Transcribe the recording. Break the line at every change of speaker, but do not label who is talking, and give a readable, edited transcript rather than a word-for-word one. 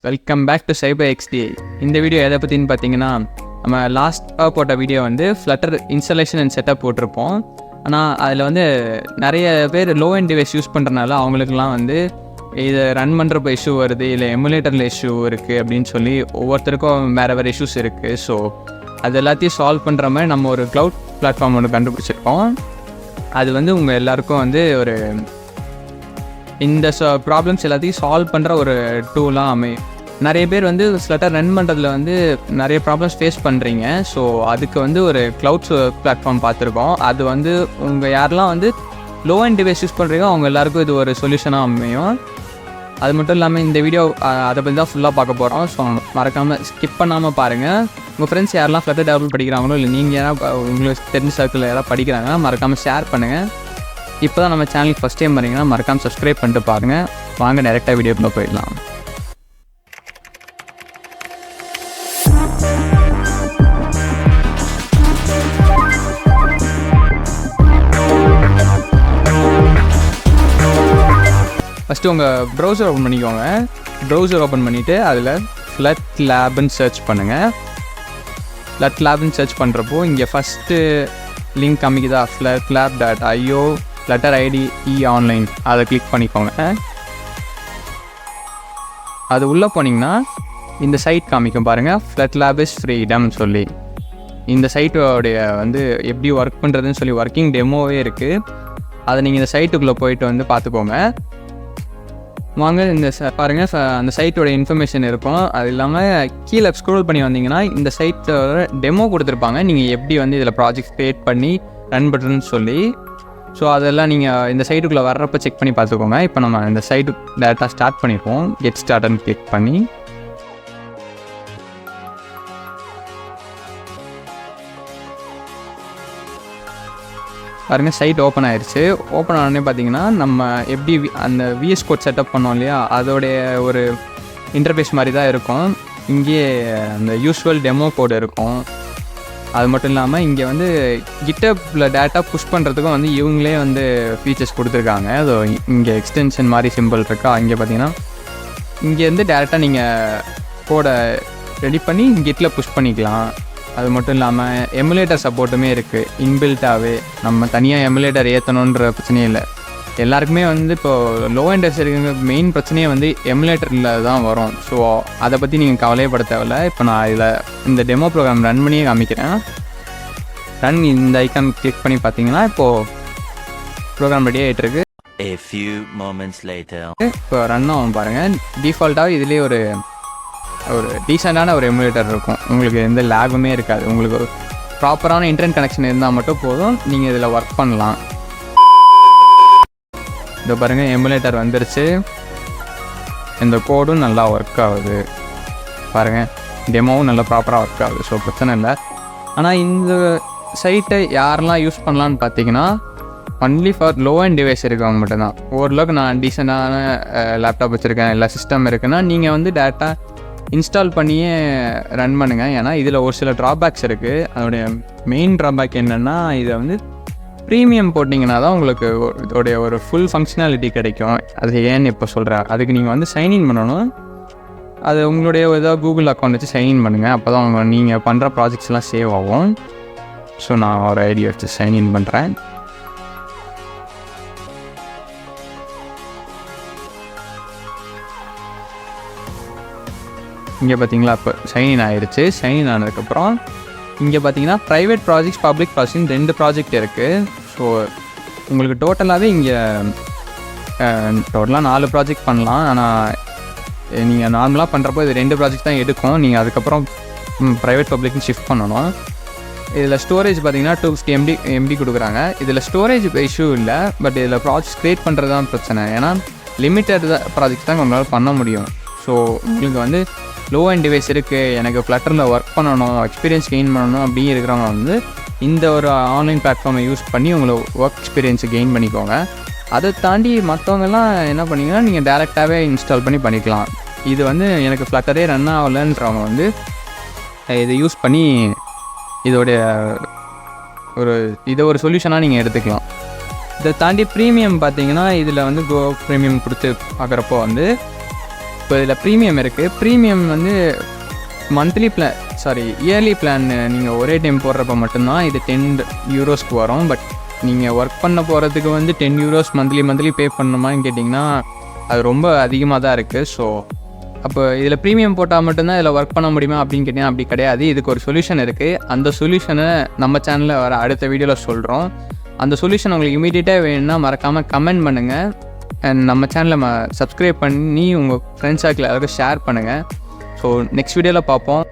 Welcome back to சைபர் எக்ஸ்டிஐ. இந்த video எதை பற்றின்னு பார்த்தீங்கன்னா, நம்ம லாஸ்ட்டாக போட்ட வீடியோ வந்து ஃப்ளட்டர் இன்ஸ்டாலேஷன் அண்ட் செட்டப் போட்டிருப்போம். ஆனால் அதில் வந்து நிறைய பேர் லோ அண்ட் டிவைஸ் யூஸ் பண்ணுறனால அவங்களுக்குலாம் வந்து இதை ரன் பண்ணுறப்ப இஷ்யூ வருது, இல்லை எமுலேட்டரில் இஷ்யூ இருக்குது அப்படின்னு சொல்லி ஒவ்வொருத்தருக்கும் வேறு இஷ்யூஸ் இருக்குது. ஸோ அது எல்லாத்தையும் சால்வ் பண்ணுற மாதிரி நம்ம ஒரு க்ளவுட் பிளாட்ஃபார்ம் ஒன்று கண்டுபிடிச்சிருக்கோம். அது வந்து உங்கள் எல்லாேருக்கும் வந்து ஒரு இந்த ப்ராப்ளம்ஸ் எல்லாத்தையும் சால்வ் பண்ணுற ஒரு டூலாக அமையும். நிறைய பேர் வந்து ஃப்ளட்டர் ரன் பண்ணுறதுல வந்து நிறைய ப்ராப்ளம்ஸ் ஃபேஸ் பண்ணுறீங்க. ஸோ அதுக்கு வந்து ஒரு க்ளவுட்ஸ் பிளாட்ஃபார்ம் பார்த்துருக்கோம். அது வந்து உங்கள் யாரெல்லாம் வந்து லோ அண்ட் டிவைஸ் யூஸ் பண்ணுறீங்க அவங்க எல்லாேருக்கும் இது ஒரு சொல்யூஷனாக அமையும். அது மட்டும் இல்லாமல் இந்த வீடியோ அதை பற்றி தான் ஃபுல்லாக பார்க்க போகிறோம். ஸோ மறக்காமல் ஸ்கிப் பண்ணாமல் பாருங்கள். உங்கள் ஃப்ரெண்ட்ஸ் யாரெல்லாம் ஃப்ளட்டர் டெவலப் படிக்கிறாங்களோ இல்லை நீங்கள் யாராவது உங்களுக்கு தெரிஞ்ச சர்க்கிளில் யாராவது படிக்கிறாங்கன்னா மறக்காமல் ஷேர் பண்ணுங்கள். இப்போ தான் நம்ம சேனலுக்கு ஃபஸ்ட் டைம் வரீங்கன்னா மறக்காமல் சப்ஸ்கிரைப் பண்ணிட்டு பாருங்கள். வாங்க டேரெக்டாக வீடியோக்குள்ளே போயிடலாம். ஃபஸ்ட்டு உங்கள் ப்ரௌசர் ஓப்பன் பண்ணிக்கோங்க. ப்ரௌசர் ஓப்பன் பண்ணிவிட்டு அதில் ஃப்ளட் லேப்னு சர்ச் பண்ணுங்கள். ஃப்ளட் லேப்னு சர்ச் பண்ணுறப்போ இங்கே ஃபஸ்ட்டு லிங்க் காமிக்குதா, flutlab.io ஃப்ளட்டர் ஐடி ஆன்லைன், அதை கிளிக் பண்ணிக்கோங்க. அது உள்ளே போனீங்கன்னா இந்த சைட் காமிக்கும் பாருங்கள், FlutLab is freedom சொல்லி. இந்த சைட்டோடைய வந்து எப்படி ஒர்க் பண்ணுறதுன்னு சொல்லி ஒர்க்கிங் டெமோவே இருக்குது. அதை நீங்கள் இந்த சைட்டுக்குள்ளே போயிட்டு வந்து பார்த்துக்கோங்க. வாங்க இந்த பாருங்கள், அந்த சைட்டோட இன்ஃபர்மேஷன் இருக்கும். அது இல்லாமல் கீழே ஸ்க்ரோல் பண்ணி வந்தீங்கன்னா இந்த சைட்டோட டெமோ கொடுத்துருப்பாங்க, நீங்கள் எப்படி வந்து இதில் ப்ராஜெக்ட் க்ரியேட் பண்ணி ரன் பண்ணுறதுன்னு சொல்லி. ஸோ அதெல்லாம் நீங்கள் இந்த சைட்டுக்குள்ளே வர்றப்போ செக் பண்ணி பார்த்துக்கோங்க. இப்போ நம்ம இந்த சைட்டு டேரெக்டாக ஸ்டார்ட் பண்ணியிருக்கோம். கெட் ஸ்டார்ட்னு கிளிக் பண்ணி பாருங்கள், சைட் ஓப்பன் ஆயிடுச்சு. ஓப்பன் ஆனோடனே பார்த்தீங்கன்னா நம்ம எப்படி அந்த விஎஸ் கோட் செட்டப் பண்ணோம் இல்லையா, அதோடைய ஒரு இன்டர்ஃபேஸ் மாதிரி தான் இருக்கும். இங்கே அந்த யூஸ்வல் டெமோ கோடு இருக்கும். அது மட்டும் இல்லாமல் இங்கே வந்து கிட்டப்பில் டேட்டா புஷ் பண்ணுறதுக்கும் வந்து இவங்களே வந்து ஃபீச்சர்ஸ் கொடுத்துருக்காங்க. ஸோ இங்கே எக்ஸ்டென்ஷன் மாதிரி சிம்பிள் இருக்கா, இங்கே பார்த்தீங்கன்னா இங்கேருந்து டேரெக்டாக நீங்கள் கோடை ரெடி பண்ணி கிட்டில் புஷ் பண்ணிக்கலாம். அது மட்டும் இல்லாமல் எமுலேட்டர் சப்போர்ட்டுமே இருக்குது இன்பில்ட்டாகவே. நம்ம தனியாக எமுலேட்டர் ஏற்றணுன்ற பிரச்சனையே இல்லை. எல்லாருக்குமே வந்து இப்போது லோ அண்ட் டிவைஸ் இருக்கிற மெயின் பிரச்சனையே வந்து எமுலேட்டரில் தான் வரும். ஸோ அதை பற்றி நீங்கள் கவலையப்பட தேவையில்ல. இப்போ நான் இதில் இந்த டெமோ ப்ரோக்ராம் ரன் பண்ணியே காமிக்கிறேன். ரன் இந்த ஐக்கான் கிளிக் பண்ணி பார்த்தீங்கன்னா இப்போது ப்ரோக்ராம் ரெடி ஆகிட்டுருக்கு. இப்போ ரன் ஆகும் பாருங்கள். டிஃபால்ட்டாக இதுலேயே ஒரு டீசெண்டான ஒரு எமுலேட்டர் இருக்கும். உங்களுக்கு எந்த லேகுமே இருக்காது. உங்களுக்கு ஒரு ப்ராப்பரான இன்டர்நெட் கனெக்ஷன் இருந்தால் மட்டும் போதும், நீங்கள் இதில் ஒர்க் பண்ணலாம். இதை பாருங்கள், எமுலேட்டர் வந்துருச்சு. இந்த கோடும் நல்லா ஒர்க் ஆகுது பாருங்கள், டெமோவும் நல்லா ப்ராப்பராக ஒர்க் ஆகுது. ஸோ பிரச்சனை இல்லை. ஆனால் இந்த சைட்டை யாரெல்லாம் யூஸ் பண்ணலான்னு பார்த்தீங்கன்னா only for low and device இருக்கவங்க மட்டும்தான். ஓரளவுக்கு நான் டீசெண்டான லேப்டாப் வச்சுருக்கேன், எல்லா சிஸ்டம் இருக்குன்னா நீங்கள் வந்து டேரெக்டாக இன்ஸ்டால் பண்ணியே ரன் பண்ணுங்கள். ஏன்னா இதில் ஒரு சில ட்ராபேக்ஸ் இருக்குது. அதோடைய மெயின் ட்ராபேக் என்னென்னா, இதை வந்து ப்ரீமியம் போட்டிங்கன்னா தான் உங்களுக்கு இதோடைய ஒரு ஃபுல் ஃபங்க்ஷனாலிட்டி கிடைக்கும். அது ஏன்னு இப்போ சொல்கிறேன். அதுக்கு நீங்கள் வந்து சைன்இன் பண்ணணும். அது உங்களுடைய ஏதாவது கூகுள் அக்கௌண்ட் வச்சு சைன்இன் பண்ணுங்கள். அப்போ தான் நீங்கள் பண்ணுற ப்ராஜெக்ட்ஸ்லாம் சேவ் ஆகும். ஸோ நான் ஒரு ஐடியா வச்சு சைன்இன் பண்ணுறேன். இங்கே பார்த்தீங்களா, இப்போ சைன்இன் ஆகிடுச்சு. சைன்இன் ஆனதுக்கப்புறம் இங்கே பார்த்தீங்கன்னா private projects, public projects 2 project இருக்குது. ஸோ உங்களுக்கு டோட்டலாகவே இங்கே டோட்டலாக 4 ப்ராஜெக்ட் பண்ணலாம். ஆனால் நீங்கள் நார்மலாக பண்ணுறப்போ இது 2 ப்ராஜெக்ட் தான் எடுக்கும். நீங்கள் அதுக்கப்புறம் ப்ரைவேட் பப்ளிக்னு ஷிஃப்ட் பண்ணணும். இதில் ஸ்டோரேஜ் பார்த்தீங்கன்னா 250 MB கொடுக்குறாங்க. இதில் ஸ்டோரேஜ் இஷ்யூ இல்லை, பட் இதில் ப்ராஜெக்ட் க்ரியேட் பண்ணுறது தான் பிரச்சனை. ஏன்னா லிமிட்டட் ப்ராஜெக்ட் தான் உங்களால் பண்ண முடியும். ஸோ உங்களுக்கு வந்து லோ அண்ட் டிவைஸ் இருக்குது, எனக்கு ஃப்ளட்டரில் ஒர்க் பண்ணணும், எக்ஸ்பீரியன்ஸ் கெயின் பண்ணணும் அப்படின்னு இருக்கிறவங்க வந்து இந்த ஒரு ஆன்லைன் பிளாட்ஃபார்மை யூஸ் பண்ணி உங்களை ஒர்க் எக்ஸ்பீரியன்ஸை கெயின் பண்ணிக்கோங்க. அதை தாண்டி மற்றவங்கெல்லாம் என்ன பண்ணிங்கன்னா நீங்கள் டேரெக்டாகவே இன்ஸ்டால் பண்ணி பண்ணிக்கலாம். இது வந்து எனக்கு ஃப்ளட்டரே ரன் ஆகலைன்றவங்க வந்து இதை யூஸ் பண்ணி இதை ஒரு சொல்யூஷனாக நீங்கள் எடுத்துக்கலாம். இதை தாண்டி ப்ரீமியம் பார்த்தீங்கன்னா இதில் வந்து ப்ரீமியம் கொடுத்து பார்க்குறப்போ வந்து இப்போ இதில் ப்ரீமியம் இருக்குது. ப்ரீமியம் வந்து மந்த்லி இயர்லி பிளான் நீங்கள் ஒரே டைம் போடுறப்ப மட்டும்தான் இது €10 வரும். பட் நீங்கள் ஒர்க் பண்ண போகிறதுக்கு வந்து €10 மந்த்லி பே பண்ணணுமான்னு கேட்டிங்கன்னா அது ரொம்ப அதிகமாக தான் இருக்குது. ஸோ அப்போ இதில் ப்ரீமியம் போட்டால் மட்டும்தான் இதில் ஒர்க் பண்ண முடியுமா அப்படின்னு கேட்டிங்கன்னா அப்படி கிடையாது. இதுக்கு ஒரு சொல்யூஷன் இருக்குது. அந்த சொல்யூஷனை நம்ம சேனலில் வர அடுத்த வீடியோவில் சொல்கிறோம். அந்த சொல்யூஷன் உங்களுக்கு இமீடியட்டாக வேணும்னா மறக்காமல் கமெண்ட் பண்ணுங்கள். அண்ட் நம்ம சேனலை சப்ஸ்கிரைப் பண்ணி உங்கள் ஃப்ரெண்ட்ஸ் சர்க்கிள் எல்லாருக்கும் ஷேர் பண்ணுங்கள். ஸோ நெக்ஸ்ட் வீடியோவில் பார்ப்போம்.